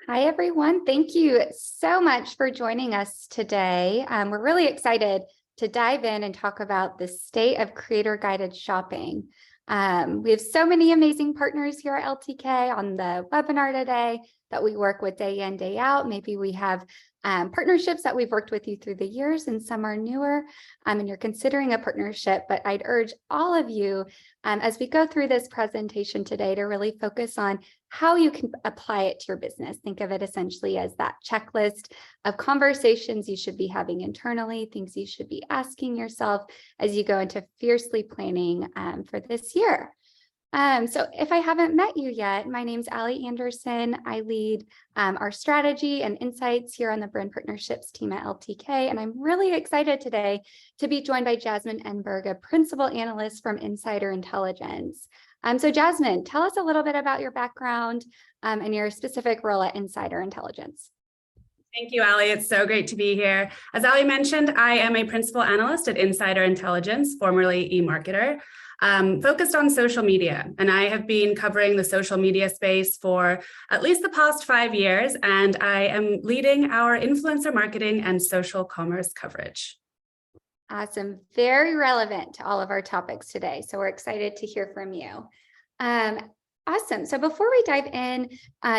Hi, everyone. Thank you so much for joining us today. We're really excited to dive in and talk about the state of creator-guided shopping. We have so many amazing partners here at LTK on the webinar today that we work with day in, day out. Maybe we have partnerships that we've worked with you through the years, and some are newer, and you're considering a partnership. But I'd urge all of you, as we go through this presentation today, to really focus on how you can apply it to your business. Think of it essentially as that checklist of conversations you should be having internally, things you should be asking yourself as you go into fiercely planning for this year. So if I haven't met you yet, my name's Allie Anderson. I lead our strategy and insights here on the brand partnerships team at LTK. And I'm really excited today to be joined by Jasmine Enberg, a principal analyst from Insider Intelligence. So Jasmine, tell us a little bit about your background and your specific role at Insider Intelligence. Thank you, Allie. It's so great to be here. As Allie mentioned, I am a principal analyst at Insider Intelligence, formerly eMarketer, focused on social media. And I have been covering the social media space for at least the past 5 years, and I am leading our influencer marketing and social commerce coverage. Awesome. Very relevant to all of our topics today. So we're excited to hear from you. Awesome. So before we dive in,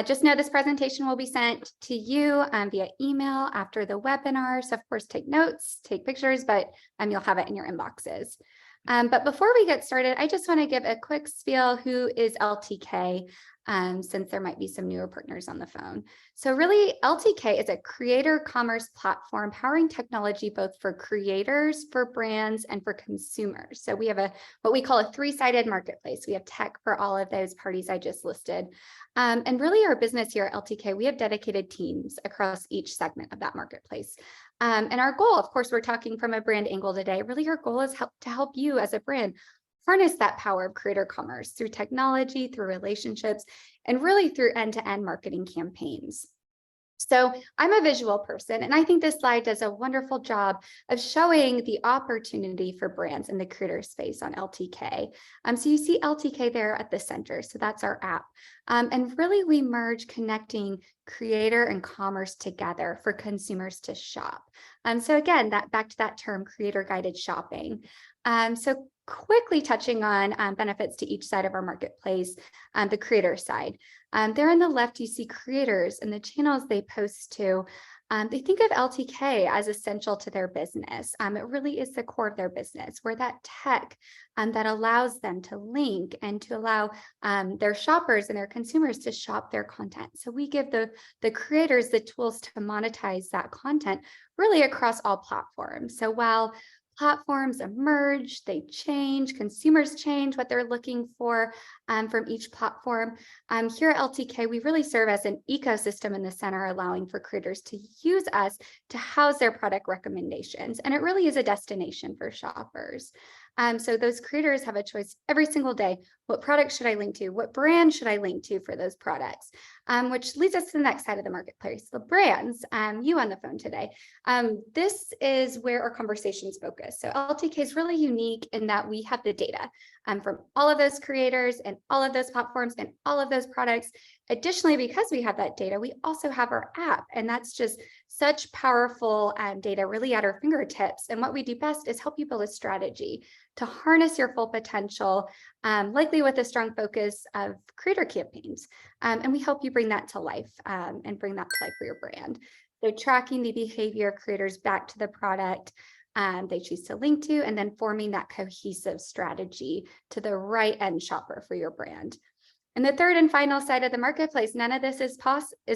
just know this presentation will be sent to you via email after the webinar. So of course, take notes, take pictures, but you'll have it in your inboxes. But before we get started, I just want to give a quick spiel. Who is LTK? Since there might be some newer partners on the phone. So really, LTK is a creator commerce platform powering technology both for creators, for brands, and for consumers. So we have what we call a three-sided marketplace. We have tech for all of those parties I just listed. And really our business here at LTK, we have dedicated teams across each segment of that marketplace. And our goal, of course, we're talking from a brand angle today. Really, our goal is to help you as a brand harness that power of creator commerce through technology, through relationships, and really through end-to-end marketing campaigns. So I'm a visual person, and I think this slide does a wonderful job of showing the opportunity for brands in the creator space on LTK. So you see LTK there at the center. So that's our app. And really we merge connecting creator and commerce together for consumers to shop. So again, back to that term, creator guided shopping. So quickly touching on benefits to each side of our marketplace, the creator side. There on the left, you see creators and the channels they post to. They think of LTK as essential to their business. It really is the core of their business. We're that tech that allows them to link and to allow their shoppers and their consumers to shop their content. So we give the creators the tools to monetize that content really across all platforms. So while platforms emerge, they change, consumers change what they're looking for from each platform. Here at LTK, we really serve as an ecosystem in the center, allowing for creators to use us to house their product recommendations. And it really is a destination for shoppers. So those creators have a choice every single day. What product should I link to? What brand should I link to for those products? Which leads us to the next side of the marketplace, the brands, you on the phone today. This is where our conversations focus. So LTK is really unique in that we have the data from all of those creators and all of those platforms and all of those products. Additionally, because we have that data, we also have our app, and that's just such powerful data really at our fingertips. And what we do best is help you build a strategy to harness your full potential, likely with a strong focus of creator campaigns. And we help you bring that to life and bring that to life for your brand. So tracking the behavior of creators back to the product they choose to link to, and then forming that cohesive strategy to the right end shopper for your brand. And the third and final side of the marketplace, none of this is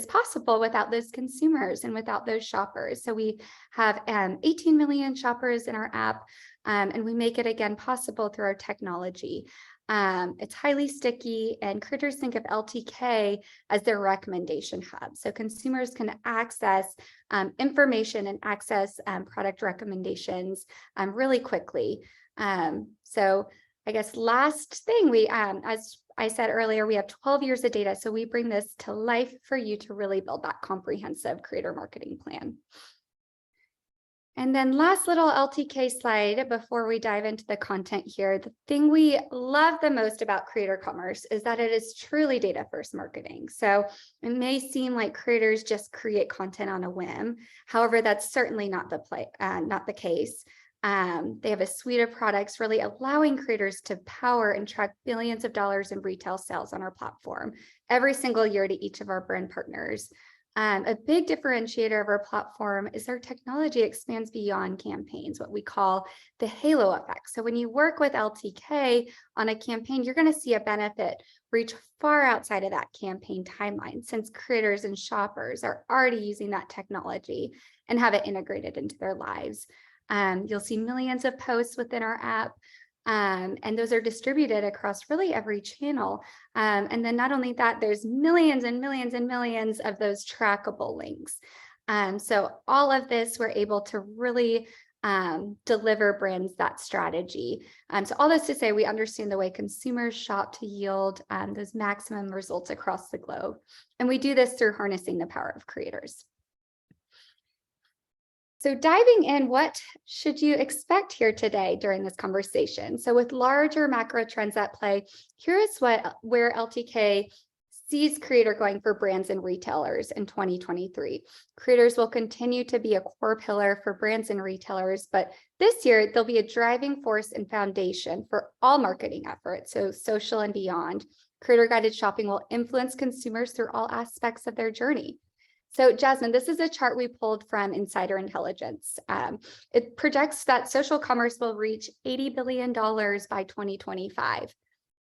possible without those consumers and without those shoppers. So we have 18 million shoppers in our app, and we make it again possible through our technology. It's highly sticky, and creators think of LTK as their recommendation hub. So consumers can access information and access product recommendations really quickly. So I guess last thing, we as I said earlier, we have 12 years of data, so we bring this to life for you to really build that comprehensive creator marketing plan. And then last little LTK slide before we dive into the content here. The thing we love the most about creator commerce is that it is truly data first marketing. So it may seem like creators just create content on a whim. However, that's certainly not the case. They have a suite of products really allowing creators to power and track billions of dollars in retail sales on our platform every single year to each of our brand partners. A big differentiator of our platform is our technology expands beyond campaigns, what we call the halo effect. So when you work with LTK on a campaign, you're going to see a benefit reach far outside of that campaign timeline, since creators and shoppers are already using that technology and have it integrated into their lives. You'll see millions of posts within our app. And those are distributed across really every channel. And then not only that, there's millions and millions and millions of those trackable links. So all of this, we're able to really deliver brands that strategy. So all this to say, we understand the way consumers shop to yield those maximum results across the globe. And we do this through harnessing the power of creators. So diving in, what should you expect here today during this conversation? So with larger macro trends at play, here is where LTK sees creator going for brands and retailers in 2023. Creators will continue to be a core pillar for brands and retailers, but this year they'll be a driving force and foundation for all marketing efforts, so social and beyond. Creator-guided shopping will influence consumers through all aspects of their journey. So Jasmine, this is a chart we pulled from Insider Intelligence. It projects that social commerce will reach $80 billion by 2025.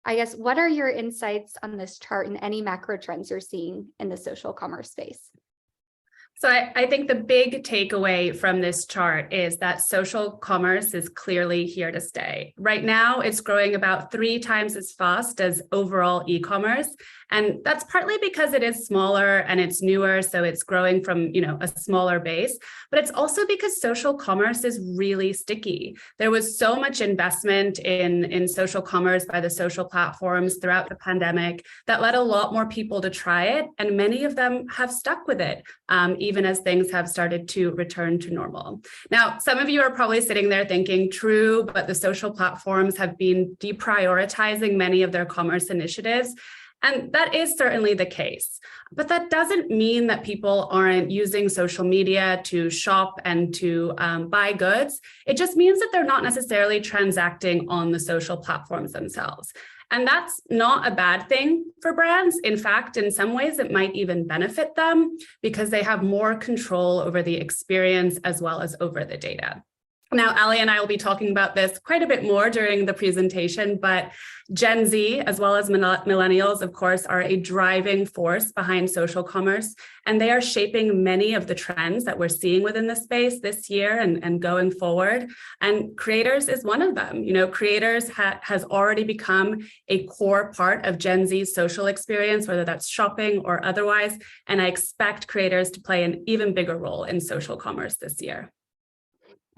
I guess, what are your insights on this chart and any macro trends you're seeing in the social commerce space? So I think the big takeaway from this chart is that social commerce is clearly here to stay. Right now, it's growing about 3 times as fast as overall e-commerce. And that's partly because it is smaller and it's newer, so it's growing from, a smaller base. But it's also because social commerce is really sticky. There was so much investment in social commerce by the social platforms throughout the pandemic that led a lot more people to try it. And many of them have stuck with it, even as things have started to return to normal. Now, some of you are probably sitting there thinking, true, but the social platforms have been deprioritizing many of their commerce initiatives. And that is certainly the case. But that doesn't mean that people aren't using social media to shop and to buy goods. It just means that they're not necessarily transacting on the social platforms themselves. And that's not a bad thing for brands. In fact, in some ways, it might even benefit them because they have more control over the experience as well as over the data. Now, Ali and I will be talking about this quite a bit more during the presentation, but Gen Z, as well as millennials, of course, are a driving force behind social commerce, and they are shaping many of the trends that we're seeing within the space this year and going forward. And creators is one of them. Creators has already become a core part of Gen Z's social experience, whether that's shopping or otherwise, and I expect creators to play an even bigger role in social commerce this year.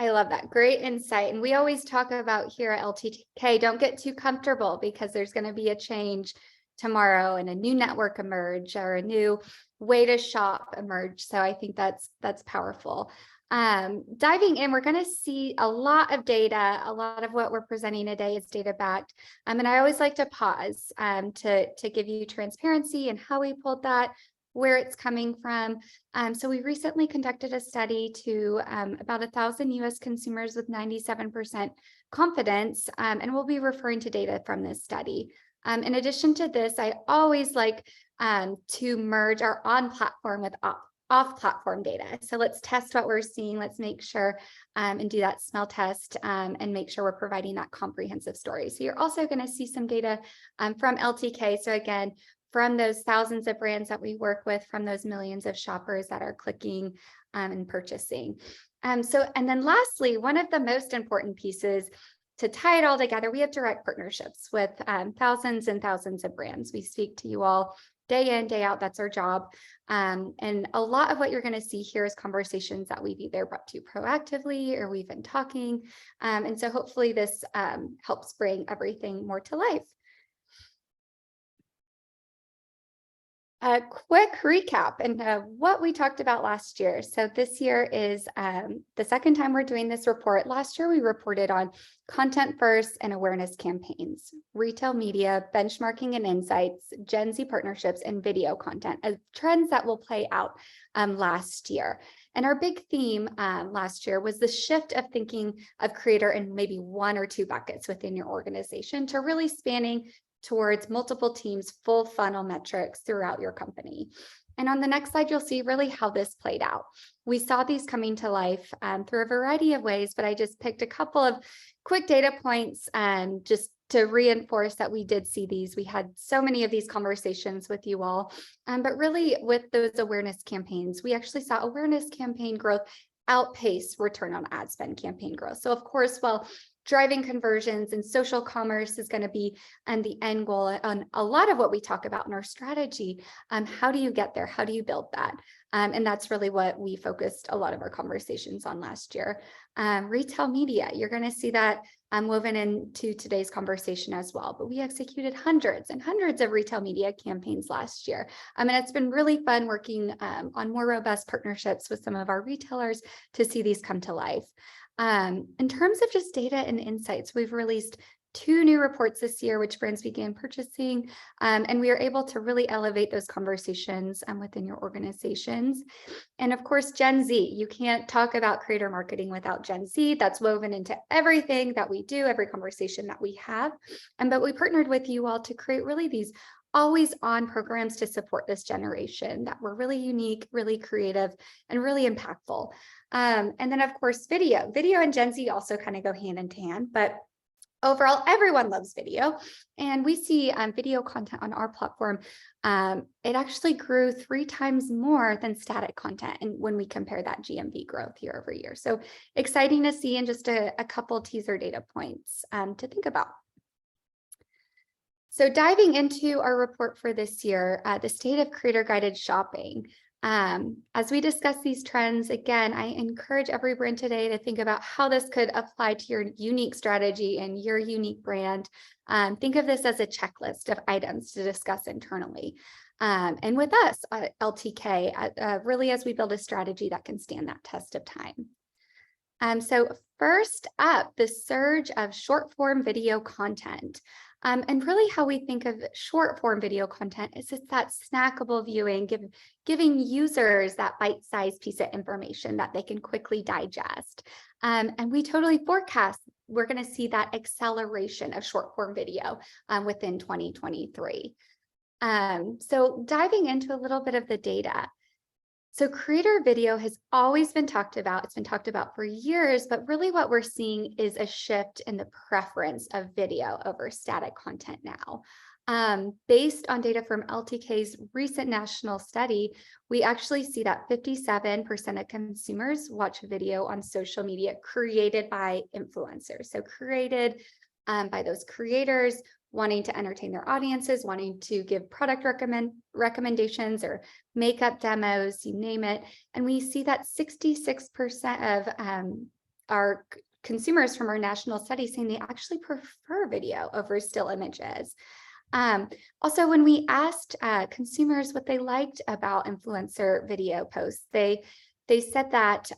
I love that. Great insight. And we always talk about here at LTK, don't get too comfortable because there's going to be a change tomorrow and a new network emerge or a new way to shop emerge. So I think that's powerful. Diving in, we're going to see a lot of data. A lot of what we're presenting today is data backed. And I always like to pause to give you transparency and how we pulled that, where it's coming from. So we recently conducted a study to about 1,000 US consumers with 97% confidence, and we'll be referring to data from this study. In addition to this, I always like to merge our on-platform with off-platform data. So let's test what we're seeing. Let's make sure and do that smell test and make sure we're providing that comprehensive story. So you're also going to see some data from LTK. So again, from those thousands of brands that we work with, from those millions of shoppers that are clicking and purchasing. And then lastly, one of the most important pieces to tie it all together, we have direct partnerships with thousands and thousands of brands. We speak to you all day in, day out. That's our job. And a lot of what you're going to see here is conversations that we've either brought to you proactively or we've been talking. And so hopefully this helps bring everything more to life. A quick recap and what we talked about last year. So this year is the second time we're doing this report. Last year, we reported on content first and awareness campaigns, retail media, benchmarking and insights, Gen Z partnerships, and video content as trends that will play out last year. And our big theme last year was the shift of thinking of creator in maybe one or two buckets within your organization to really spanning towards multiple teams, full funnel metrics throughout your company. And on the next slide, you'll see really how this played out. We saw these coming to life through a variety of ways, but I just picked a couple of quick data points just to reinforce that we did see these. We had so many of these conversations with you all, but really with those awareness campaigns, we actually saw awareness campaign growth outpace return on ad spend campaign growth. So of course, while driving conversions and social commerce is going to be the end goal on a lot of what we talk about in our strategy. How do you get there? How do you build that? And that's really what we focused a lot of our conversations on last year. Retail media, you're going to see that woven into today's conversation as well. But we executed hundreds and hundreds of retail media campaigns last year. And it's been really fun working on more robust partnerships with some of our retailers to see these come to life. In terms of just data and insights, we've released 2 new reports this year, which brands began purchasing, and we are able to really elevate those conversations within your organizations. And of course, Gen Z, you can't talk about creator marketing without Gen Z. That's woven into everything that we do, every conversation that we have. But we partnered with you all to create really these always on programs to support this generation that were really unique, really creative, and really impactful. And then of course, video and Gen Z also kind of go hand in hand, but overall, everyone loves video. And we see video content on our platform. It actually grew 3 times more than static content. And when we compare that GMV growth year over year. So exciting to see, and just a couple teaser data points to think about. So diving into our report for this year, the state of creator guided shopping. As we discuss these trends, again, I encourage every brand today to think about how this could apply to your unique strategy and your unique brand. Think of this as a checklist of items to discuss internally. And with us at LTK, really as we build a strategy that can stand that test of time. So first up, the surge of short form video content. And really how we think of short form video content is it's that snackable viewing, giving users that bite-sized piece of information that they can quickly digest. And we totally forecast we're going to see that acceleration of short form video within 2023. So diving into a little bit of the data. So creator video has always been talked about. It's been talked about for years, but really what we're seeing is a shift in the preference of video over static content now. Based on data from LTK's recent national study, we actually see that 57% of consumers watch video on social media created by influencers. So created by those creators wanting to entertain their audiences, wanting to give product recommendations or makeup demos, you name it. And we see that 66% of our consumers from our national study saying they actually prefer video over still images. Also, when we asked consumers what they liked about influencer video posts, they said that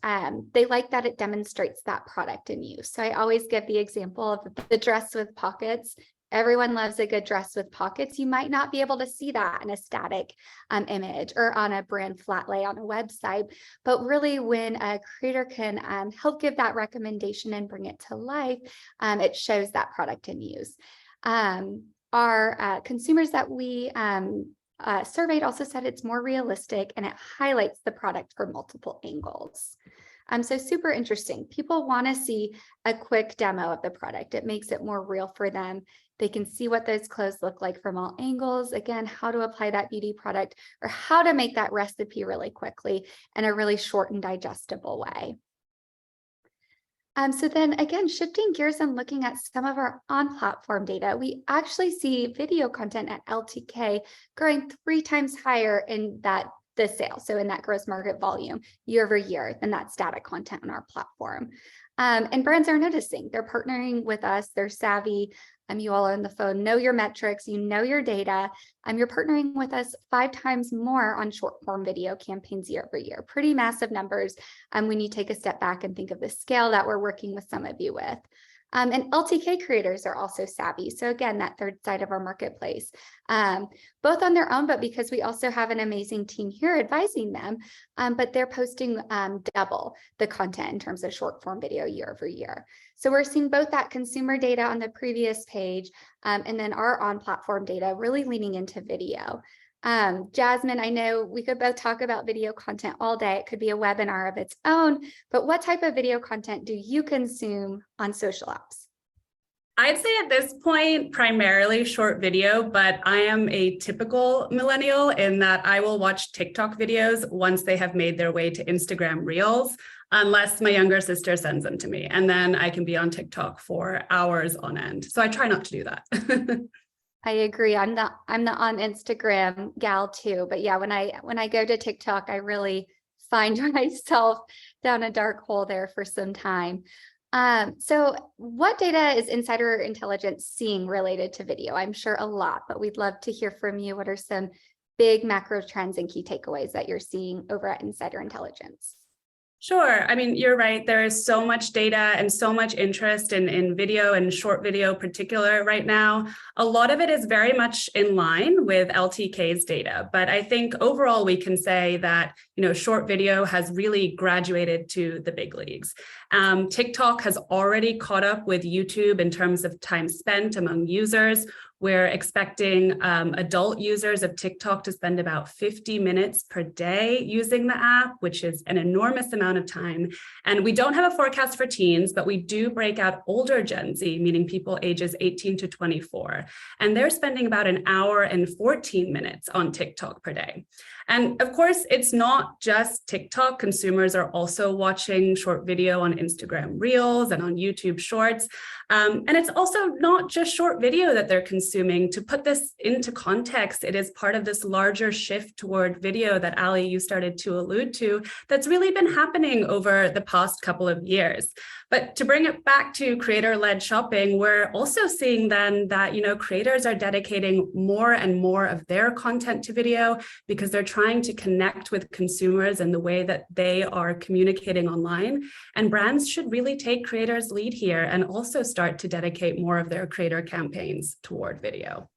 they like that it demonstrates that product in use. So I always give the example of the dress with pockets. Everyone loves a good dress with pockets. You might not be able to see that in a static image or on a brand flat lay on a website, but really when a creator can help give that recommendation and bring it to life, it shows that product in use. Our consumers that we surveyed also said it's more realistic and it highlights the product from multiple angles. So super interesting. People want to see a quick demo of the product. It makes it more real for them. They can see what those clothes look like from all angles. Again, how to apply that beauty product or how to make that recipe really quickly in a really short and digestible way. So then again, shifting gears and looking at some of our on-platform data, we actually see video content at LTK growing 3 times higher in the sales, so in that gross market volume year over year than that static content on our platform. And brands are noticing, they're partnering with us, they're savvy, You all on the phone know your metrics, you know your data. You're partnering with us 5 times more on short form video campaigns year over year. Pretty massive numbers when you take a step back and think of the scale that we're working with some of you with. And LTK creators are also savvy. So again, that third side of our marketplace, both on their own, but because we also have an amazing team here advising them, but they're posting double the content in terms of short form video year over year. So we're seeing both that consumer data on the previous page and then our on-platform data really leaning into video. Jasmine, I know we could both talk about video content all day. It could be a webinar of its own, but what type of video content do you consume on social apps? I'd say at this point, primarily short video, but I am a typical millennial in that I will watch TikTok videos once they have made their way to Instagram Reels, unless my younger sister sends them to me. And then I can be on TikTok for hours on end. So I try not to do that. I agree. I'm the on Instagram gal too. But yeah, when I go to TikTok, I really find myself down a dark hole there for some time. So what data is Insider Intelligence seeing related to video? I'm sure a lot, but we'd love to hear from you. What are some big macro trends and key takeaways that you're seeing over at Insider Intelligence? Sure. I mean, you're right. There is so much data and so much interest in video and short video particular right now. A lot of it is very much in line with LTK's data. But I think overall we can say that, short video has really graduated to the big leagues. TikTok has already caught up with YouTube in terms of time spent among users. We're expecting adult users of TikTok to spend about 50 minutes per day using the app, which is an enormous amount of time. And we don't have a forecast for teens, but we do break out older Gen Z, meaning people ages 18 to 24. And they're spending about an hour and 14 minutes on TikTok per day. And of course, it's not just TikTok. Consumers are also watching short video on Instagram Reels and on YouTube Shorts. And it's also not just short video that they're consuming. To put this into context, it is part of this larger shift toward video that Ali, you started to allude to, that's really been happening over the past couple of years. But to bring it back to creator-led shopping, we're also seeing then that, creators are dedicating more and more of their content to video because they're trying to connect with consumers in the way that they are communicating online. And brands should really take creators' lead here and also start to dedicate more of their creator campaigns toward video.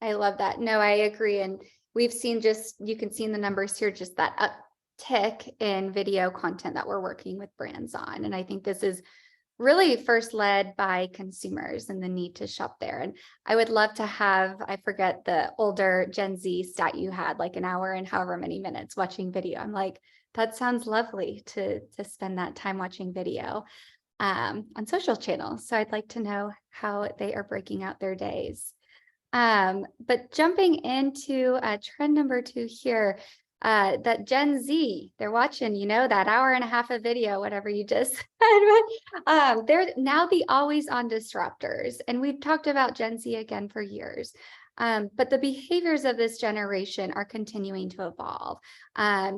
I love that. No, I agree. And we've seen you can see in the numbers here, just that uptick in video content that we're working with brands on. And I think this is really first led by consumers and the need to shop there. And I would love to have, I forget the older Gen Z stat you had, like an hour and however many minutes watching video. I'm like, that sounds lovely to spend that time watching video on social channels. So I'd like to know how they are breaking out their days. But jumping into trend number 2 here, that Gen Z, they're watching, that hour and a half of video, whatever you just said. They're now the always on disruptors. And we've talked about Gen Z again for years. But the behaviors of this generation are continuing to evolve.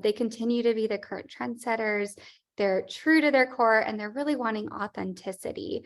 They continue to be the current trendsetters. They're true to their core and they're really wanting authenticity.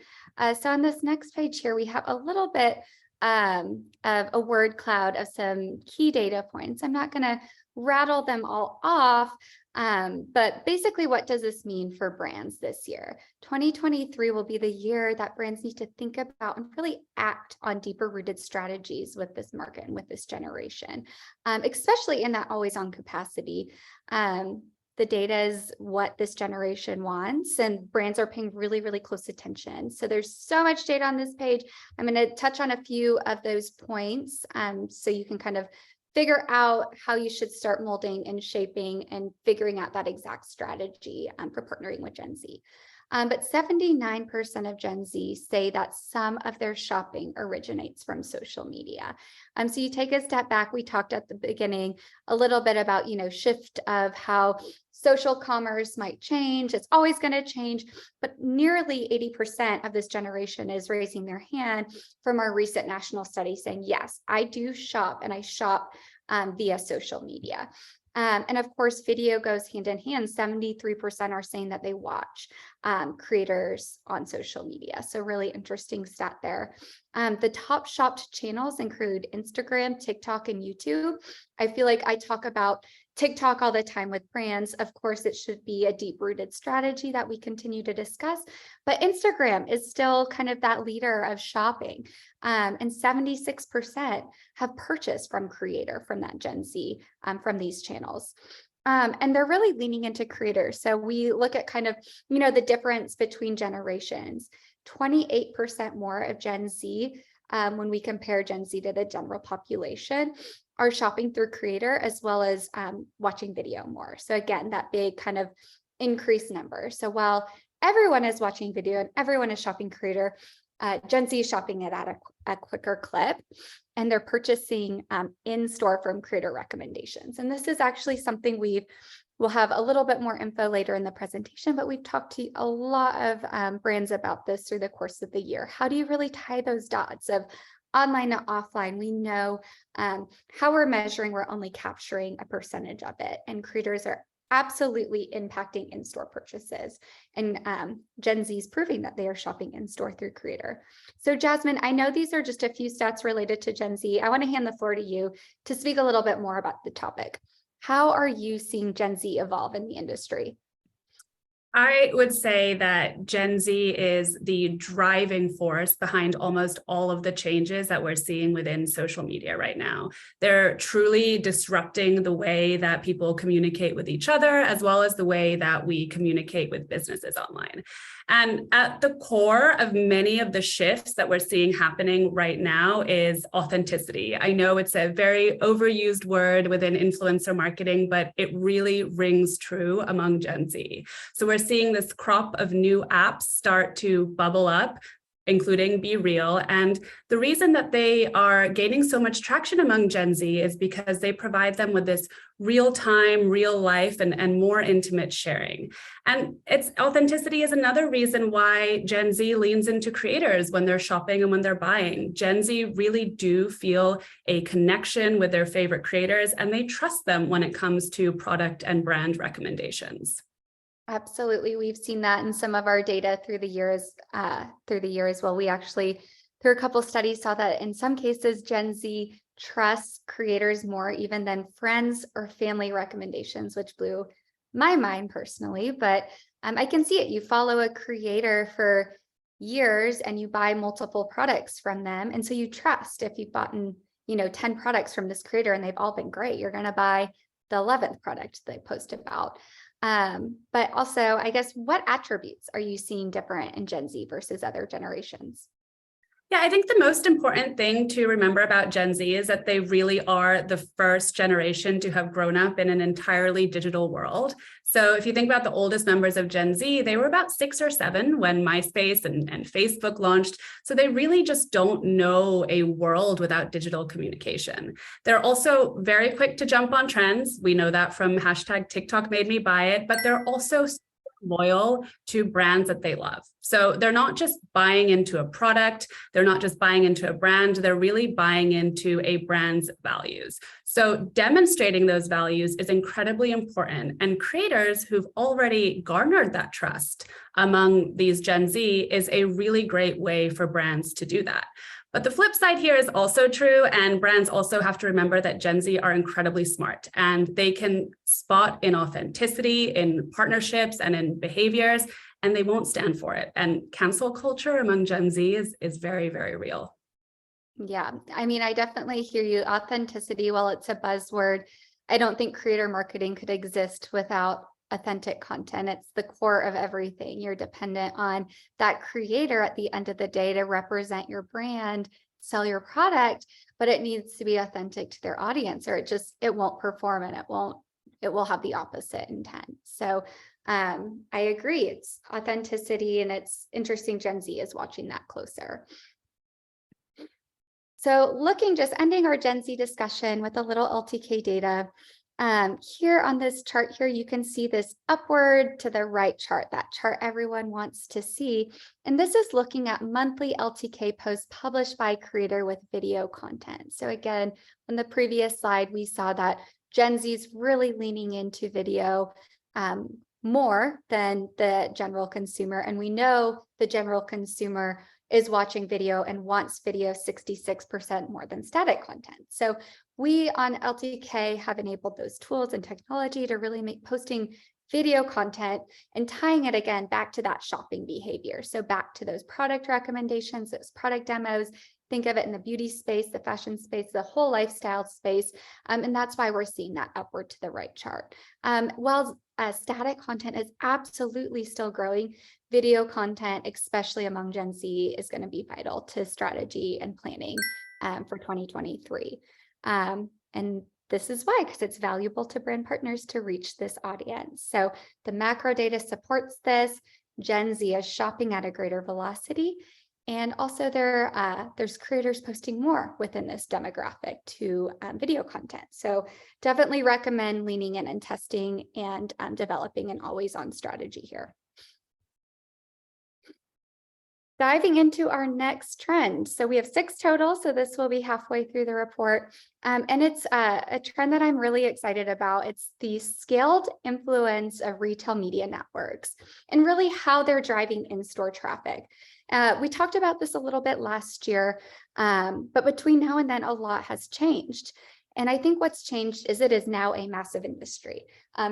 So on this next page here, we have a little bit of a word cloud of some key data points. I'm not going to rattle them all off, but basically, what does this mean for brands this year? 2023 will be the year that brands need to think about and really act on deeper rooted strategies with this market and with this generation, especially in that always on capacity. The data is what this generation wants, and brands are paying really, really close attention. So there's so much data on this page. I'm going to touch on a few of those points so you can kind of figure out how you should start molding and shaping and figuring out that exact strategy for partnering with Gen Z. But 79% of Gen Z say that some of their shopping originates from social media. So you take a step back, we talked at the beginning a little bit about, shift of how social commerce might change. It's always going to change, but nearly 80% of this generation is raising their hand from our recent national study saying, yes, I do shop and I shop via social media. And of course, video goes hand in hand. 73% are saying that they watch creators on social media. So really interesting stat there. The top shopped channels include Instagram, TikTok, and YouTube. I feel like I talk about TikTok all the time with brands. Of course, it should be a deep-rooted strategy that we continue to discuss, but Instagram is still kind of that leader of shopping. And 76% have purchased from creator, from that Gen Z, from these channels. And they're really leaning into creators. So we look at kind of, the difference between generations. 28% more of Gen Z, when we compare Gen Z to the general population, are shopping through creator as well as watching video more. So again, that big kind of increased number. So while everyone is watching video and everyone is shopping creator, Gen Z is shopping it at a quicker clip, and they're purchasing in store from creator recommendations. And this is actually something we'll have a little bit more info later in the presentation, but we've talked to a lot of brands about this through the course of the year. How do you really tie those dots of online to offline? We know how we're measuring, we're only capturing a percentage of it, and creators are absolutely impacting in-store purchases. And Gen Z is proving that they are shopping in-store through creator. So Jasmine, I know these are just a few stats related to Gen Z. I want to hand the floor to you to speak a little bit more about the topic. How are you seeing Gen Z evolve in the industry? I would say that Gen Z is the driving force behind almost all of the changes that we're seeing within social media right now. They're truly disrupting the way that people communicate with each other, as well as the way that we communicate with businesses online. And at the core of many of the shifts that we're seeing happening right now is authenticity. I know it's a very overused word within influencer marketing, but it really rings true among Gen Z. So we're seeing this crop of new apps start to bubble up, including Be Real. And the reason that they are gaining so much traction among Gen Z is because they provide them with this real-time, real life, and more intimate sharing. And authenticity is another reason why Gen Z leans into creators when they're shopping and when they're buying. Gen Z really do feel a connection with their favorite creators, and they trust them when it comes to product and brand recommendations. Absolutely. We've seen that in some of our data through the years as well. We actually, through a couple studies, saw that in some cases, Gen Z trusts creators more even than friends or family recommendations, which blew my mind personally. But I can see it. You follow a creator for years and you buy multiple products from them. And so you trust. If you've bought 10 products from this creator and they've all been great, you're going to buy the 11th product they post about. But also, I guess, what attributes are you seeing different in Gen Z versus other generations? Yeah, I think the most important thing to remember about Gen Z is that they really are the first generation to have grown up in an entirely digital world. So if you think about the oldest members of Gen Z, they were about 6 or 7 when MySpace and Facebook launched. So they really just don't know a world without digital communication. They're also very quick to jump on trends. We know that from hashtag TikTok made me buy it, but they're also loyal to brands that they love. So they're not just buying into a product, they're not just buying into a brand, they're really buying into a brand's values. So demonstrating those values is incredibly important. And creators who've already garnered that trust among these Gen Z is a really great way for brands to do that. But the flip side here is also true, and brands also have to remember that Gen Z are incredibly smart, and they can spot inauthenticity in partnerships and in behaviors, and they won't stand for it. And cancel culture among Gen Z is very, very real. Yeah, I mean, I definitely hear you. Authenticity, while it's a buzzword, I don't think creator marketing could exist without authentic content. It's the core of everything. You're dependent on that creator at the end of the day to represent your brand, sell your product, but it needs to be authentic to their audience, or it won't perform, and it will have the opposite intent. So I agree. It's authenticity, and it's interesting Gen Z is watching that closer. So ending our Gen Z discussion with a little LTK data. Here on this chart here, you can see this upward to the right chart, that chart everyone wants to see. And this is looking at monthly LTK posts published by creator with video content. So again, on the previous slide, we saw that Gen Z is really leaning into video more than the general consumer. And we know the general consumer is watching video and wants video 66% more than static content. So we on LTK have enabled those tools and technology to really make posting video content and tying it again back to that shopping behavior. So back to those product recommendations, those product demos. Think of it in the beauty space, the fashion space, the whole lifestyle space. And that's why we're seeing that upward to the right chart. While static content is absolutely still growing, video content, especially among Gen Z, is going to be vital to strategy and planning for 2023. And this is why, because it's valuable to brand partners to reach this audience. So the macro data supports this. Gen Z is shopping at a greater velocity. And also there's creators posting more within this demographic to video content. So definitely recommend leaning in and testing and developing an always-on strategy here. Diving into our next trend. So we have 6 total, so this will be halfway through the report. And it's a trend that I'm really excited about. It's the scaled influence of retail media networks and really how they're driving in-store traffic. We talked about this a little bit last year, but between now and then, a lot has changed. And I think what's changed is it is now a massive industry.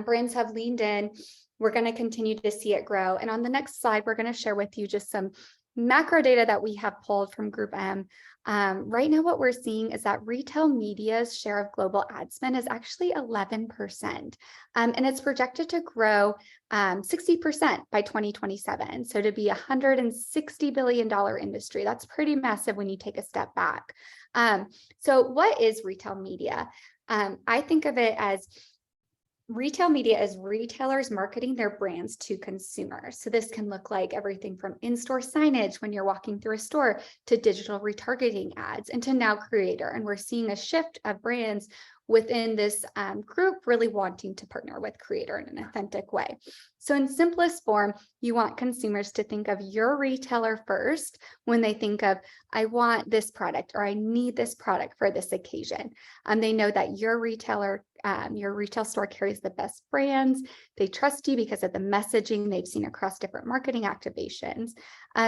Brands have leaned in. We're going to continue to see it grow. And on the next slide, we're going to share with you just some macro data that we have pulled from Group M. Right now, what we're seeing is that retail media's share of global ad spend is actually 11%. And it's projected to grow 60% by 2027. So to be a $160 billion industry, that's pretty massive when you take a step back. So what is retail media? I think of it as retail media is retailers marketing their brands to consumers. So this can look like everything from in-store signage when you're walking through a store to digital retargeting ads and to now creator. And we're seeing a shift of brands within this group really wanting to partner with creator in an authentic way. So in simplest form, you want consumers to think of your retailer first when they think of, I want this product or I need this product for this occasion. They know that your retailer, your retail store carries the best brands. They trust you because of the messaging they've seen across different marketing activations.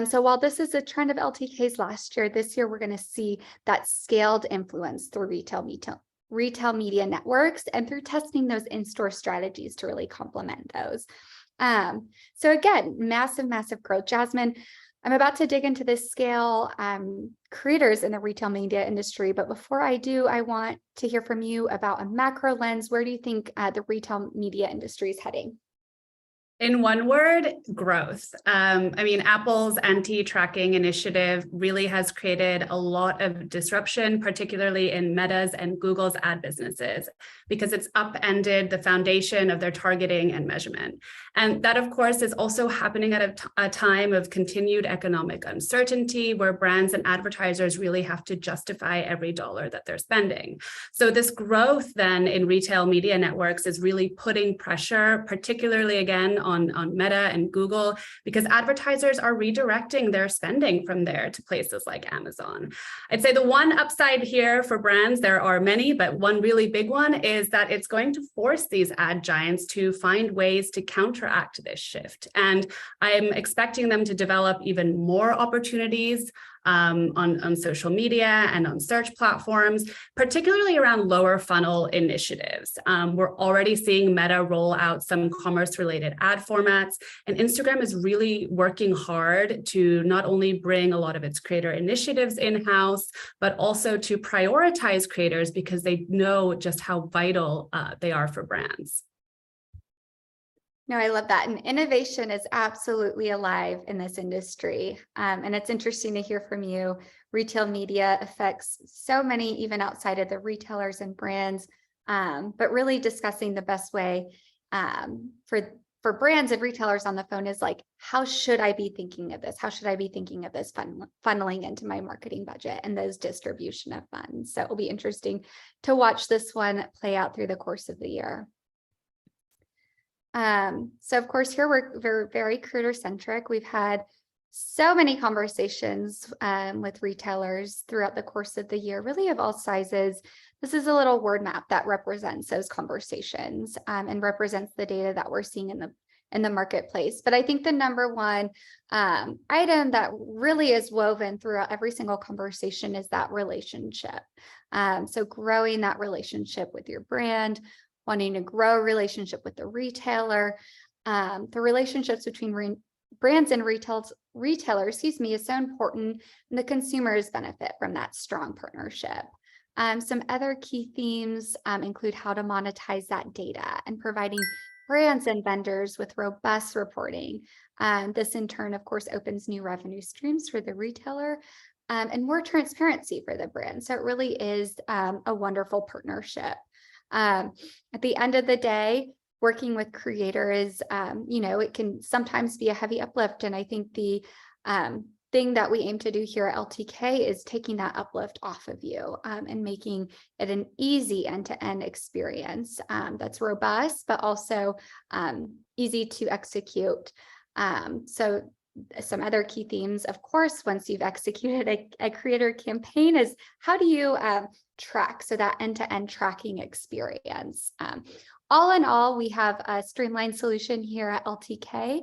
So while this is a trend of LTKs last year, this year we're going to see that scaled influence through retail media networks and through testing those in-store strategies to really complement those. So again, massive growth. Jasmine, I'm about to dig into this scale creators in the retail media industry, but before I do, I want to hear from you about a macro lens. Where do you think the retail media industry is heading? In one word, growth. Apple's anti-tracking initiative really has created a lot of disruption, particularly in Meta's and Google's ad businesses, because it's upended the foundation of their targeting and measurement. And that, of course, is also happening at a time of continued economic uncertainty where brands and advertisers really have to justify every dollar that they're spending. So this growth then in retail media networks is really putting pressure, particularly again, on Meta and Google, because advertisers are redirecting their spending from there to places like Amazon. I'd say the one upside here for brands, there are many, but one really big one is that it's going to force these ad giants to find ways to counteract this shift. And I'm expecting them to develop even more opportunities on social media and on search platforms, particularly around lower funnel initiatives. We're already seeing Meta roll out some commerce-related ad formats, and Instagram is really working hard to not only bring a lot of its creator initiatives in-house, but also to prioritize creators because they know just how vital they are for brands. No, I love that. And innovation is absolutely alive in this industry. And it's interesting to hear from you. Retail media affects so many, even outside of the retailers and brands, but really discussing the best way for for brands and retailers on the phone is like, how should I be thinking of this? How should I be thinking of this funneling into my marketing budget and those distribution of funds? So it will be interesting to watch this one play out through the course of the year. So of course, here we're very recruiter centric. We've had so many conversations with retailers throughout the course of the year, really of all sizes. This is a little word map that represents those conversations and represents the data that we're seeing in the marketplace. But I think the number one item that really is woven throughout every single conversation is that relationship. So growing that relationship with your brand, wanting to grow a relationship with the retailer, the relationships between brands and retailers, is so important, and the consumers benefit from that strong partnership. Some other key themes include how to monetize that data and providing brands and vendors with robust reporting. This in turn, of course, opens new revenue streams for the retailer and more transparency for the brand. So it really is a wonderful partnership. At the end of the day, working with creators, it can sometimes be a heavy uplift. And I think the thing that we aim to do here at LTK is taking that uplift off of you and making it an easy end-to-end experience that's robust, but also easy to execute. So some other key themes, of course, once you've executed a creator campaign, is how do you track, so that end-to-end tracking experience. All in all, we have a streamlined solution here at LTK.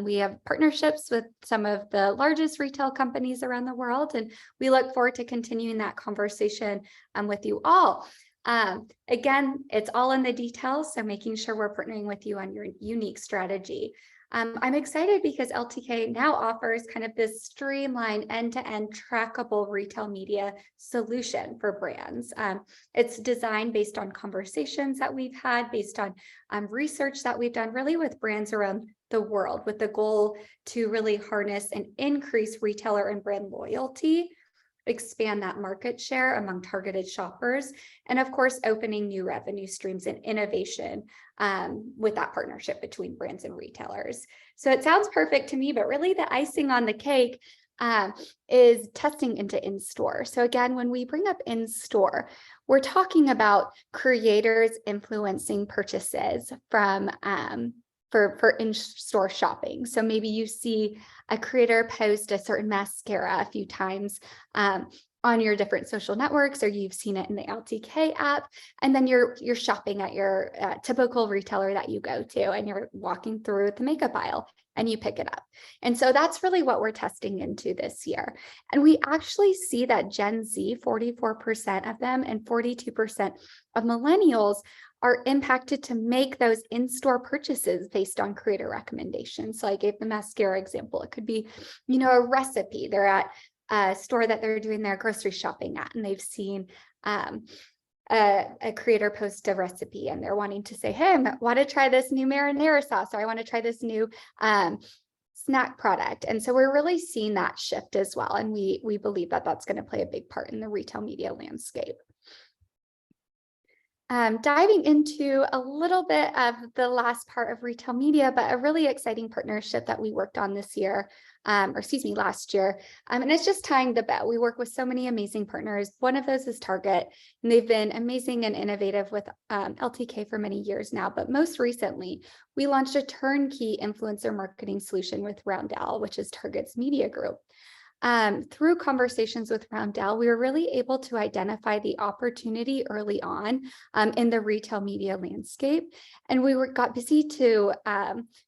We have partnerships with some of the largest retail companies around the world, and we look forward to continuing that conversation with you all. Again, it's all in the details, so making sure we're partnering with you on your unique strategy. I'm excited because LTK now offers kind of this streamlined end-to-end trackable retail media solution for brands. It's designed based on conversations that we've had, based on research that we've done really with brands around the world, with the goal to really harness and increase retailer and brand loyalty, expand that market share among targeted shoppers, and of course, opening new revenue streams and innovation with that partnership between brands and retailers. So it sounds perfect to me, but really the icing on the cake is testing into in-store. So again, when we bring up in-store, we're talking about creators influencing purchases from for in-store shopping. So maybe you see a creator post a certain mascara a few times on your different social networks, or you've seen it in the LTK app, and then you're shopping at your typical retailer that you go to, and you're walking through the makeup aisle and you pick it up. And so that's really what we're testing into this year. And we actually see that Gen Z, 44% of them, and 42% of millennials are impacted to make those in-store purchases based on creator recommendations. So I gave the mascara example. It could be, a recipe. They're at a store that they're doing their grocery shopping at, and they've seen a creator post a recipe, and they're wanting to say, hey, I want to try this new marinara sauce, or I want to try this new snack product. And so we're really seeing that shift as well. And we believe that that's going to play a big part in the retail media landscape. Diving into a little bit of the last part of retail media, but a really exciting partnership that we worked on last year. And it's just tying the bow. We work with so many amazing partners. One of those is Target, and they've been amazing and innovative with LTK for many years now. But most recently, we launched a turnkey influencer marketing solution with Roundel, which is Target's media group. Through conversations with Roundel, we were really able to identify the opportunity early on in the retail media landscape. And we got busy to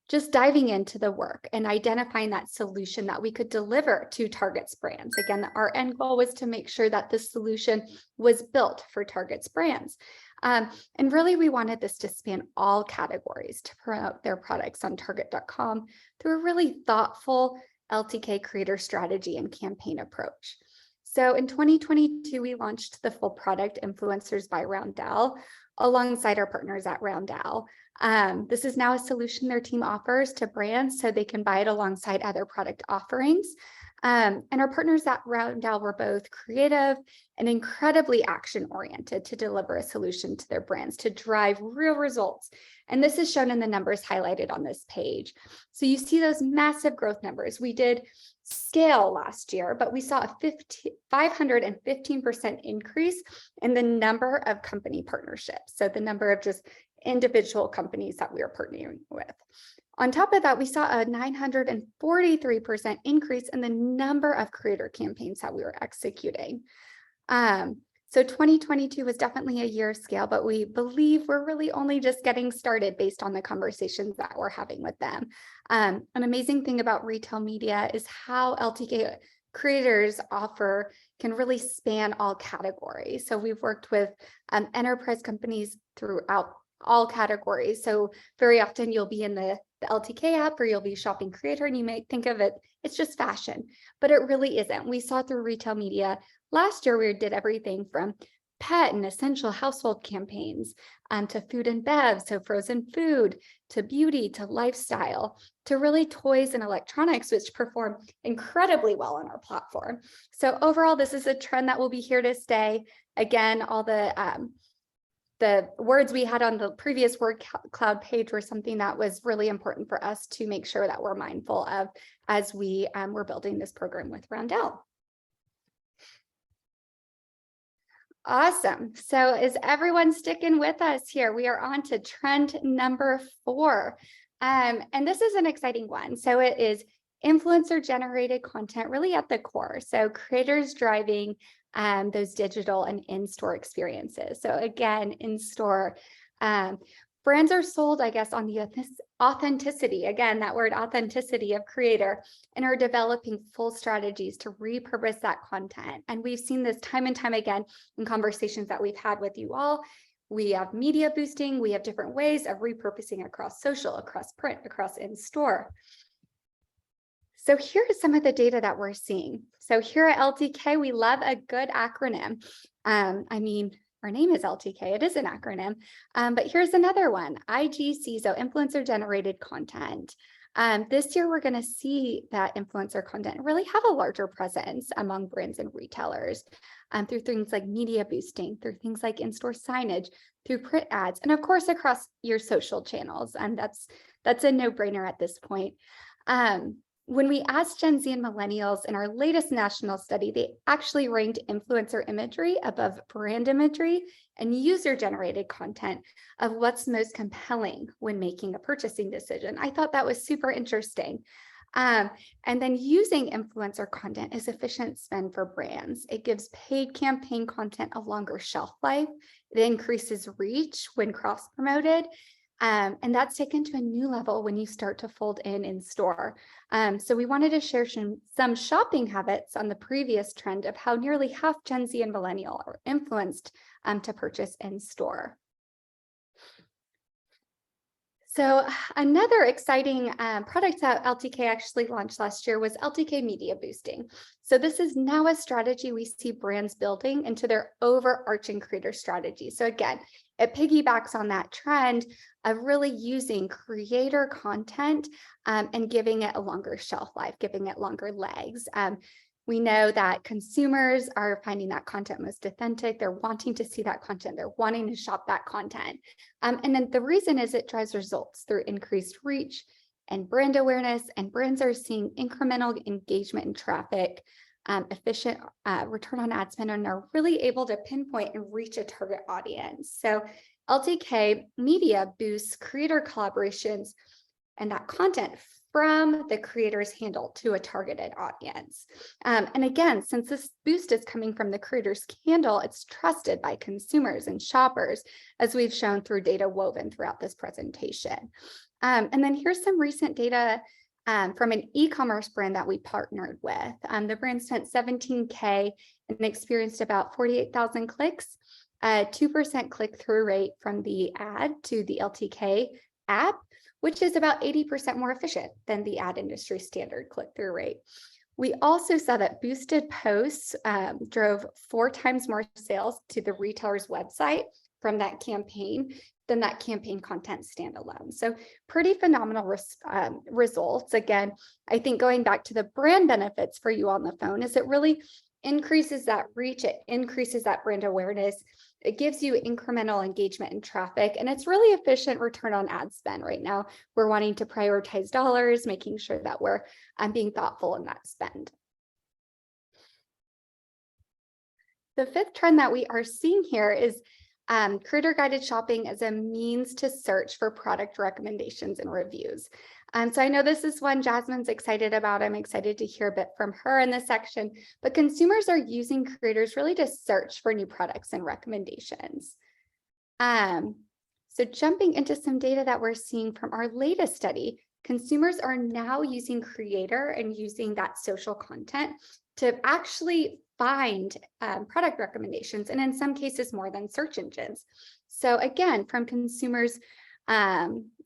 just diving into the work and identifying that solution that we could deliver to Target's brands. Again, our end goal was to make sure that the solution was built for Target's brands. And really, we wanted this to span all categories to promote their products on Target.com through a really thoughtful LTK creator strategy and campaign approach. So in 2022, we launched the full product Influencers by Roundel alongside our partners at Roundel. This is now a solution their team offers to brands so they can buy it alongside other product offerings. And our partners at Roundel were both creative and incredibly action-oriented to deliver a solution to their brands to drive real results And this is shown in the numbers highlighted on this page. So you see those massive growth numbers. We did scale last year, but we saw a 515% increase in the number of company partnerships. So the number of just individual companies that we are partnering with. On top of that, we saw a 943% increase in the number of creator campaigns that we were executing. So 2022 was definitely a year of scale, but we believe we're really only just getting started based on the conversations that we're having with them. An amazing thing about retail media is how LTK creators offer can really span all categories. So we've worked with enterprise companies throughout all categories. So very often you'll be in the LTK app or you'll be shopping creator and you may think of it, it's just fashion, but it really isn't. We saw through retail media last year, we did everything from pet and essential household campaigns to food and bev, so frozen food, to beauty, to lifestyle, to really toys and electronics, which perform incredibly well on our platform. So overall, this is a trend that will be here to stay. Again, all the words we had on the previous word cloud page were something that was really important for us to make sure that we're mindful of as we were building this program with Roundel. Awesome. So is everyone sticking with us here? We are on to trend number 4. And this is an exciting one. So it is influencer generated content really at the core. So creators driving those digital and in-store experiences. So again, in-store, brands are sold, I guess, on the authenticity, again, that word authenticity of creator, and are developing full strategies to repurpose that content. And we've seen this time and time again in conversations that we've had with you all. We have media boosting, we have different ways of repurposing across social, across print, across in-store. So here is some of the data that we're seeing. So here at LTK, we love a good acronym. Our name is LTK, it is an acronym, but here's another one, IGC, so influencer generated content. This year, we're gonna see that influencer content really have a larger presence among brands and retailers through things like media boosting, through things like in-store signage, through print ads, and of course, across your social channels. And that's a no-brainer at this point. When we asked Gen Z and millennials in our latest national study, they actually ranked influencer imagery above brand imagery and user-generated content of what's most compelling when making a purchasing decision. I thought that was super interesting. And then using influencer content is efficient spend for brands. It gives paid campaign content a longer shelf life. It increases reach when cross-promoted. And that's taken to a new level when you start to fold in store. So we wanted to share some shopping habits on the previous trend of how nearly half Gen Z and millennial are influenced to purchase in store. So another exciting product that LTK actually launched last year was LTK Media Boosting. So this is now a strategy we see brands building into their overarching creator strategy. So again, it piggybacks on that trend of really using creator content and giving it a longer shelf life, giving it longer legs. We know that consumers are finding that content most authentic. They're wanting to see that content. They're wanting to shop that content. And then the reason is it drives results through increased reach and brand awareness, and brands are seeing incremental engagement and traffic, efficient return on ad spend, and are really able to pinpoint and reach a target audience. So LTK Media boosts creator collaborations and that content from the creator's handle to a targeted audience. And again, since this boost is coming from the creator's handle, it's trusted by consumers and shoppers, as we've shown through data woven throughout this presentation. And then here's some recent data from an e-commerce brand that we partnered with. The brand spent $17K and experienced about 48,000 clicks, 2% click-through rate from the ad to the LTK app, which is about 80% more efficient than the ad industry standard click-through rate. We also saw that boosted posts drove 4 times more sales to the retailer's website from that campaign than that campaign content standalone. So pretty phenomenal results. Again, I think going back to the brand benefits for you on the phone is it really increases that reach, it increases that brand awareness, It gives you incremental engagement and traffic, and it's really efficient return on ad spend. Right now, we're wanting to prioritize dollars, making sure that we're being thoughtful in that spend. The fifth trend that we are seeing here is creator guided shopping as a means to search for product recommendations and reviews. So I know this is one Jasmine's excited about. I'm excited to hear a bit from her in this section, but consumers are using creators really to search for new products and recommendations. So jumping into some data that we're seeing from our latest study, consumers are now using creator and using that social content to actually find product recommendations, and in some cases more than search engines. So again, from consumers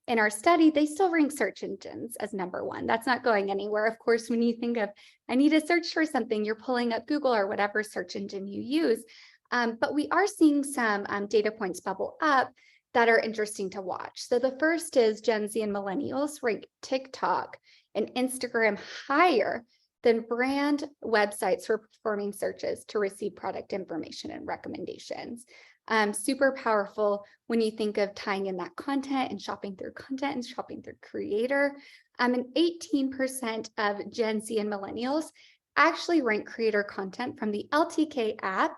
in our study, they still rank search engines as number one. That's not going anywhere. Of course, when you think of, I need to search for something, you're pulling up Google or whatever search engine you use. But we are seeing some data points bubble up that are interesting to watch. So the first is Gen Z and millennials rank TikTok and Instagram higher than brand websites for performing searches to receive product information and recommendations. Super powerful when you think of tying in that content and shopping through creator. And 18% of Gen Z and millennials actually rank creator content from the LTK app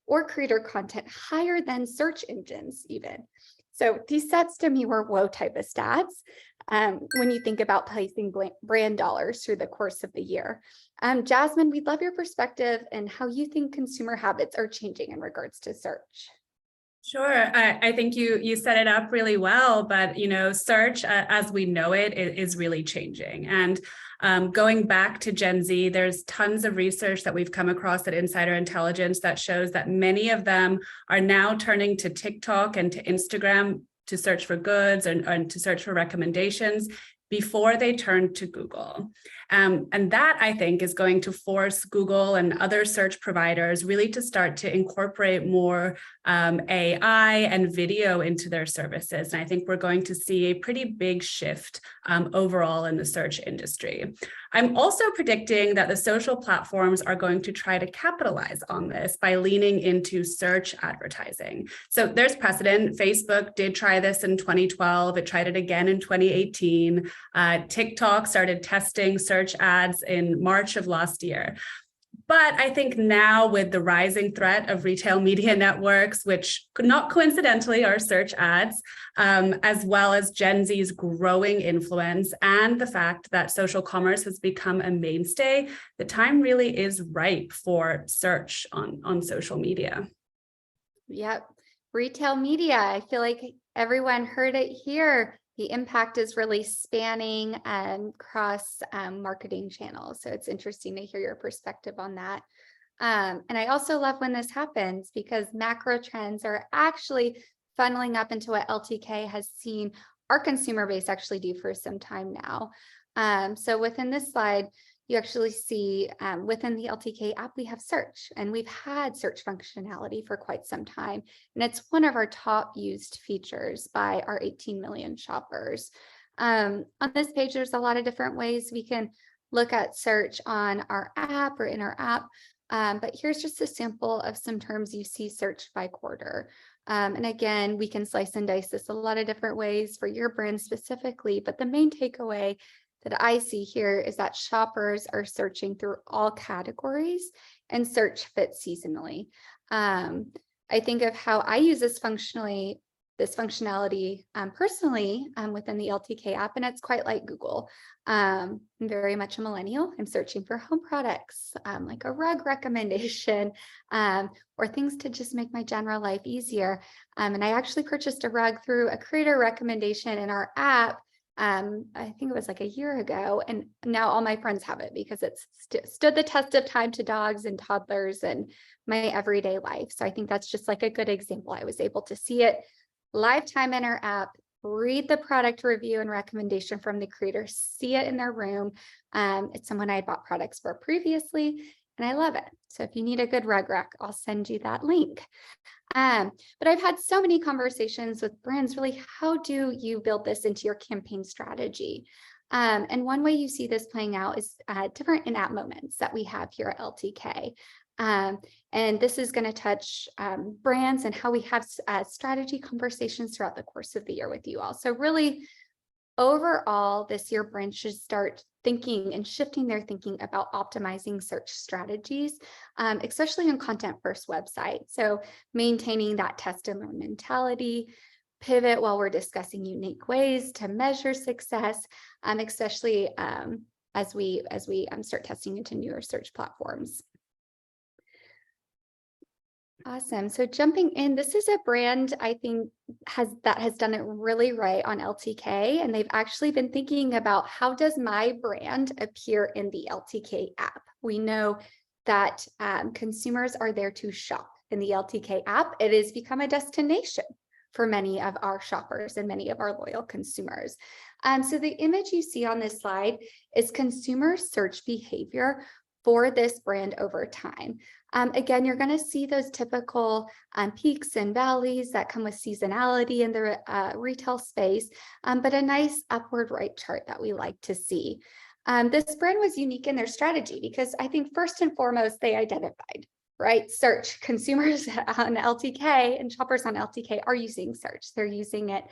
or creator content higher than search engines even. So these stats to me were whoa type of stats when you think about placing brand dollars through the course of the year. Jasmine, we'd love your perspective and how you think consumer habits are changing in regards to search. Sure. I think you set it up really well, but search as we know it is really changing. And going back to Gen Z, there's tons of research that we've come across at Insider Intelligence that shows that many of them are now turning to TikTok and to Instagram to search for goods and to search for recommendations before they turn to Google. And that, I think, is going to force Google and other search providers really to start to incorporate more AI and video into their services. And I think we're going to see a pretty big shift overall in the search industry. I'm also predicting that the social platforms are going to try to capitalize on this by leaning into search advertising. So there's precedent. Facebook did try this in 2012. It tried it again in 2018. TikTok started testing search ads in March of last year. But I think now with the rising threat of retail media networks, which not coincidentally are search ads, as well as Gen Z's growing influence and the fact that social commerce has become a mainstay, the time really is ripe for search on social media. Yep. Retail media. I feel like everyone heard it here. The impact is really spanning cross marketing channels. So it's interesting to hear your perspective on that. And I also love when this happens because macro trends are actually funneling up into what LTK has seen our consumer base actually do for some time now. So within this slide, you actually see within the LTK app, we have search, and we've had search functionality for quite some time. And it's one of our top used features by our 18 million shoppers. On this page, there's a lot of different ways we can look at search on our app or in our app. But here's just a sample of some terms you see searched by quarter. And again, we can slice and dice this a lot of different ways for your brand specifically, but the main takeaway that I see here is that shoppers are searching through all categories and search fits seasonally. I think of how I use this functionality personally within the LTK app, and it's quite like Google. I'm very much a millennial. I'm searching for home products, like a rug recommendation, or things to just make my general life easier. And I actually purchased a rug through a creator recommendation in our app. I think it was like a year ago, and now all my friends have it because it's stood the test of time to dogs and toddlers and my everyday life. So I think that's just like a good example. I was able to see it lifetime in our app, read the product review and recommendation from the creator, see it in their room. It's someone I had bought products for previously, and I love it. So if you need a good rug rack, I'll send you that link. But I've had so many conversations with brands, really, how do you build this into your campaign strategy? And one way you see this playing out is different in-app moments that we have here at LTK. And this is going to touch brands and how we have strategy conversations throughout the course of the year with you all. So really, overall, this year brands should start thinking and shifting their thinking about optimizing search strategies, especially on content-first websites. So maintaining that test and learn mentality, pivot while we're discussing unique ways to measure success, especially as we start testing into newer search platforms. Awesome. So jumping in, this is a brand I think has done it really right on LTK, and they've actually been thinking about how does my brand appear in the LTK app. We know that consumers are there to shop in the LTK app. It has become a destination for many of our shoppers and many of our loyal consumers. So the image you see on this slide is consumer search behavior for this brand over time. Again, you're going to see those typical peaks and valleys that come with seasonality in the retail space, but a nice upward right chart that we like to see. This brand was unique in their strategy because I think first and foremost, they identified, right? Search. Consumers on LTK and shoppers on LTK are using search. They're using it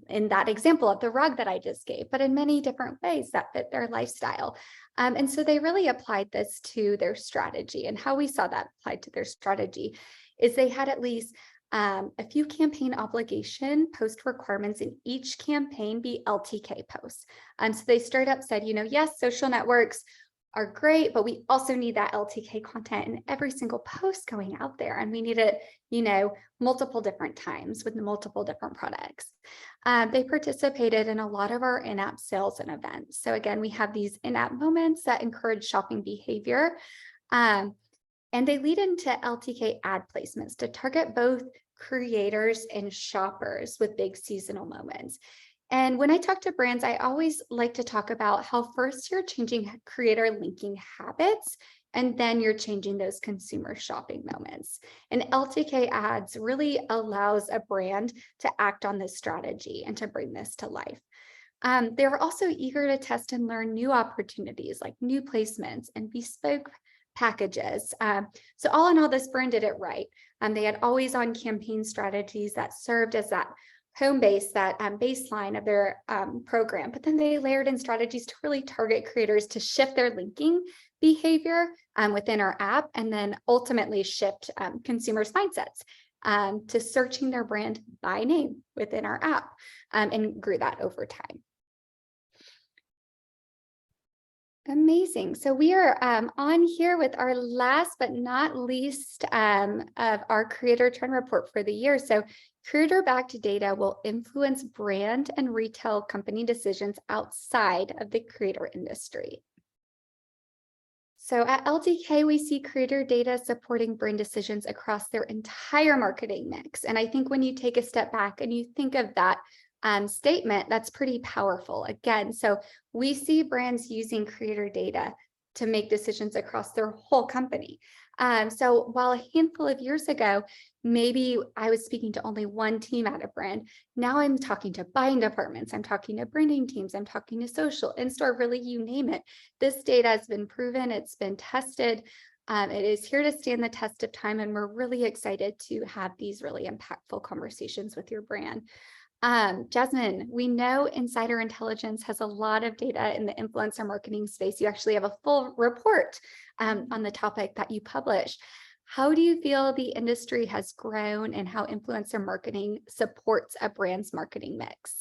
in that example of the rug that I just gave, but in many different ways that fit their lifestyle. And so they really applied this to their strategy. And how we saw that applied to their strategy is they had at least a few campaign obligation post requirements in each campaign be LTK posts. So they straight up said, yes, social networks are great, but we also need that LTK content in every single post going out there. And we need it, multiple different times with multiple different products. They participated in a lot of our in-app sales and events. So again, we have these in-app moments that encourage shopping behavior. And they lead into LTK ad placements to target both creators and shoppers with big seasonal moments. And when I talk to brands, I always like to talk about how first you're changing creator linking habits, and then you're changing those consumer shopping moments. And LTK ads really allows a brand to act on this strategy and to bring this to life. They were also eager to test and learn new opportunities like new placements and bespoke packages. So all in all, this brand did it right. They had always on campaign strategies that served as that home base, that baseline of their program, but then they layered in strategies to really target creators to shift their linking behavior within our app, and then ultimately shift consumers' mindsets to searching their brand by name within our app, and grew that over time. Amazing. So we are on here with our last but not least of our creator trend report for the year. So creator-backed data will influence brand and retail company decisions outside of the creator industry. So at LTK, we see creator data supporting brand decisions across their entire marketing mix. And I think when you take a step back and you think of that statement, that's pretty powerful. Again, so we see brands using creator data to make decisions across their whole company. So while a handful of years ago, maybe I was speaking to only one team at a brand, now I'm talking to buying departments, I'm talking to branding teams, I'm talking to social, in-store, really, you name it. This data has been proven, it's been tested. It is here to stand the test of time, and we're really excited to have these really impactful conversations with your brand. Jasmine, we know Insider Intelligence has a lot of data in the influencer marketing space. You actually have a full report on the topic that you published. How do you feel the industry has grown and how influencer marketing supports a brand's marketing mix?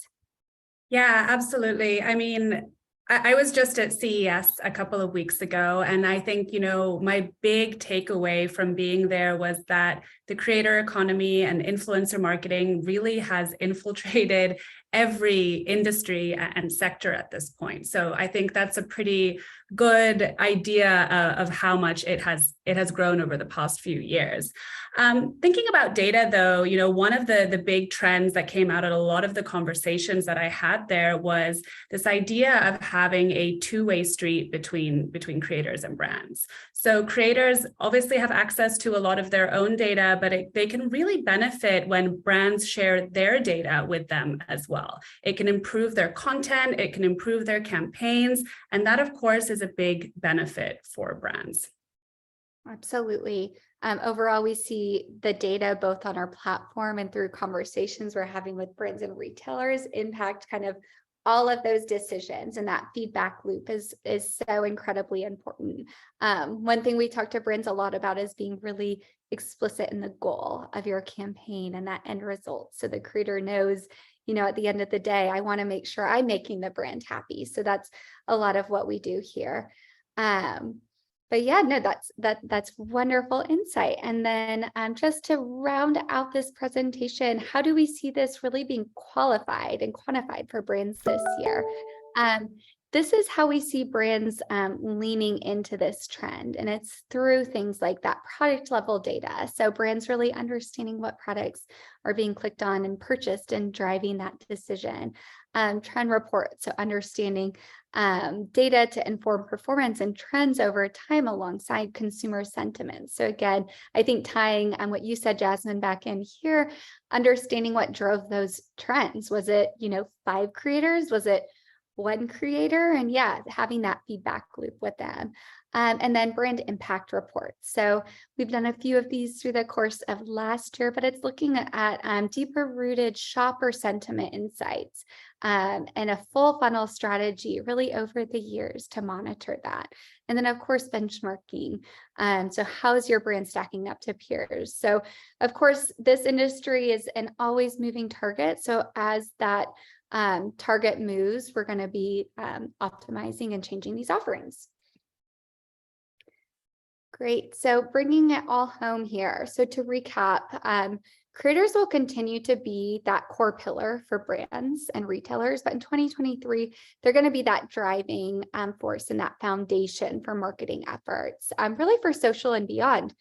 Yeah, absolutely. I mean, I was just at CES a couple of weeks ago, and I think, my big takeaway from being there was that the creator economy and influencer marketing really has infiltrated every industry and sector at this point. So I think that's a pretty good idea of how much it has grown over the past few years. Thinking about data, though, one of the big trends that came out of a lot of the conversations that I had there was this idea of having a two-way street between creators and brands. So creators obviously have access to a lot of their own data, but they can really benefit when brands share their data with them as well. It can improve their content, it can improve their campaigns, and that, of course, is a big benefit for brands. Absolutely. Overall, we see the data both on our platform and through conversations we're having with brands and retailers impact kind of all of those decisions, and that feedback loop is so incredibly important. One thing we talk to brands a lot about is being really explicit in the goal of your campaign and that end result. So the creator knows, at the end of the day, I want to make sure I'm making the brand happy. So that's a lot of what we do here. But yeah, no, that's wonderful insight. And then just to round out this presentation, how do we see this really being qualified and quantified for brands this year? Um, this is how we see brands leaning into this trend, and it's through things like that product level data. So brands really understanding what products are being clicked on and purchased and driving that decision. Trend reports, so understanding data to inform performance and trends over time alongside consumer sentiment. So again, I think tying on what you said, Jasmine, back in here, understanding what drove those trends. Was it, 5 creators? Was it one creator? And yeah, having that feedback loop with them. And then brand impact reports. So we've done a few of these through the course of last year, but it's looking at deeper rooted shopper sentiment insights and a full funnel strategy really over the years to monitor that. And then of course, benchmarking. So how's your brand stacking up to peers? So of course, this industry is an always moving target. So as that target moves, we're going to be optimizing and changing these offerings. Great. So bringing it all home here. So to recap, creators will continue to be that core pillar for brands and retailers, but in 2023, they're going to be that driving force and that foundation for marketing efforts, really for social and beyond.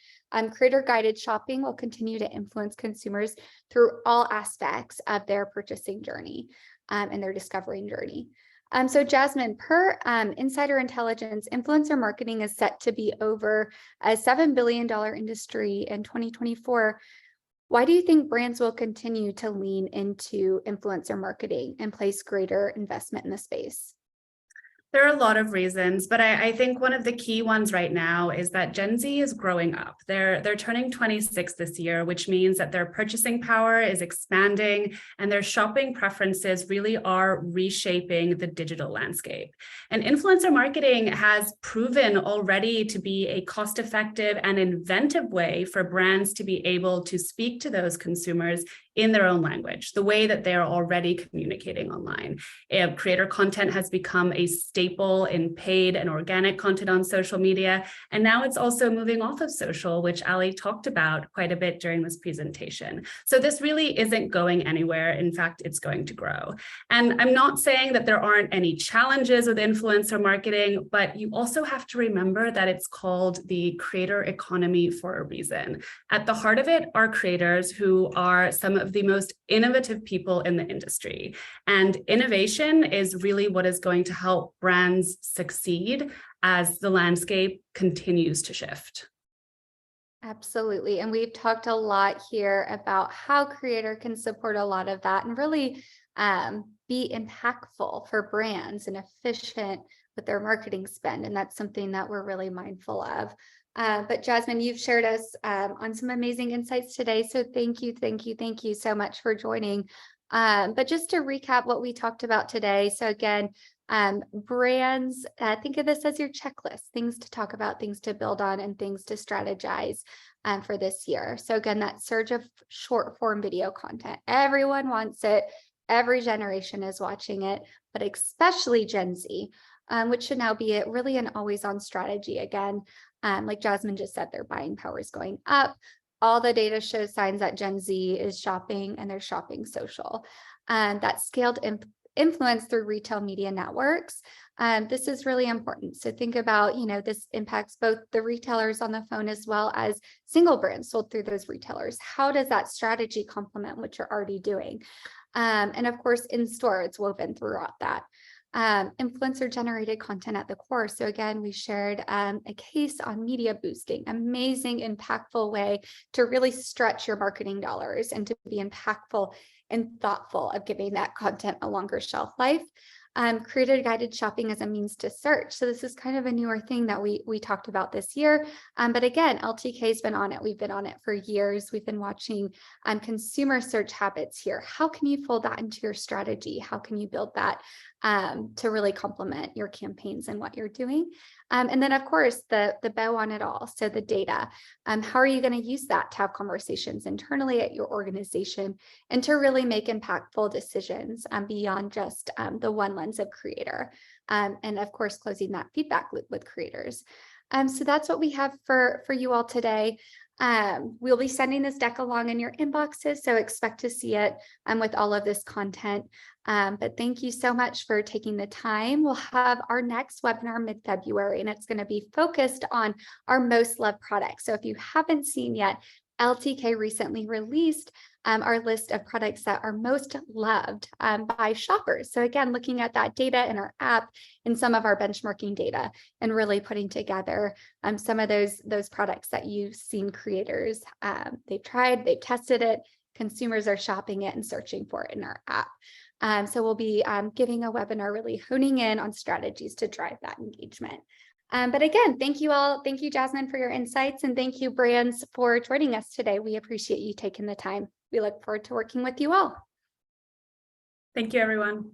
Creator guided shopping will continue to influence consumers through all aspects of their purchasing journey and their discovering journey. So Jasmine, per insider intelligence, influencer marketing is set to be over a $7 billion industry in 2024. Why do you think brands will continue to lean into influencer marketing and place greater investment in the space? There are a lot of reasons, but I think one of the key ones right now is that Gen Z is growing up. They're turning 26 this year, which means that their purchasing power is expanding and their shopping preferences really are reshaping the digital landscape. And influencer marketing has proven already to be a cost-effective and inventive way for brands to be able to speak to those consumers in their own language, the way that they are already communicating online. Creator content has become a staple in paid and organic content on social media. And now it's also moving off of social, which Ali talked about quite a bit during this presentation. So this really isn't going anywhere. In fact, it's going to grow. And I'm not saying that there aren't any challenges with influencer marketing, but you also have to remember that it's called the creator economy for a reason. At the heart of it are creators who are some of the most innovative people in the industry. And innovation is really what is going to help brands succeed as the landscape continues to shift. Absolutely. And we've talked a lot here about how creator can support a lot of that and really be impactful for brands and efficient with their marketing spend. And that's something that we're really mindful of. But Jasmine, you've shared us on some amazing insights today. So thank you so much for joining. But just to recap what we talked about today. So again, brands, think of this as your checklist, things to talk about, things to build on, and things to strategize for this year. So again, that surge of short form video content, everyone wants it. Every generation is watching it, but especially Gen Z, which should now be really an always on strategy. Again, like Jasmine just said, their buying power is going up. All the data shows signs that Gen Z is shopping and they're shopping social. That scaled influence through retail media networks. This is really important. So think about, this impacts both the retailers on the phone as well as single brands sold through those retailers. How does that strategy complement what you're already doing? And of course, in store, it's woven throughout that. Influencer generated content at the core. So again, we shared a case on media boosting, amazing, impactful way to really stretch your marketing dollars and to be impactful and thoughtful of giving that content a longer shelf life. creator-guided shopping as a means to search. So this is kind of a newer thing that we talked about this year. But again, LTK has been on it. We've been on it for years. We've been watching consumer search habits here. How can you fold that into your strategy? How can you build that to really complement your campaigns and what you're doing? And then, of course, the bow on it all. So the data. How are you going to use that to have conversations internally at your organization and to really make impactful decisions beyond just the one lens of creator? And of course, closing that feedback loop with creators. So that's what we have for you all today. We'll be sending this deck along in your inboxes, so expect to see it with all of this content. But thank you so much for taking the time. We'll have our next webinar mid-February, and it's going to be focused on our most loved products. So if you haven't seen yet, LTK recently released our list of products that are most loved by shoppers. So again, looking at that data in our app and some of our benchmarking data and really putting together some of those products that you've seen creators, they've tried, they've tested it, consumers are shopping it and searching for it in our app. So we'll be giving a webinar really honing in on strategies to drive that engagement. But again, thank you all. Thank you, Jasmine, for your insights. And thank you, brands, for joining us today. We appreciate you taking the time. We look forward to working with you all. Thank you, everyone.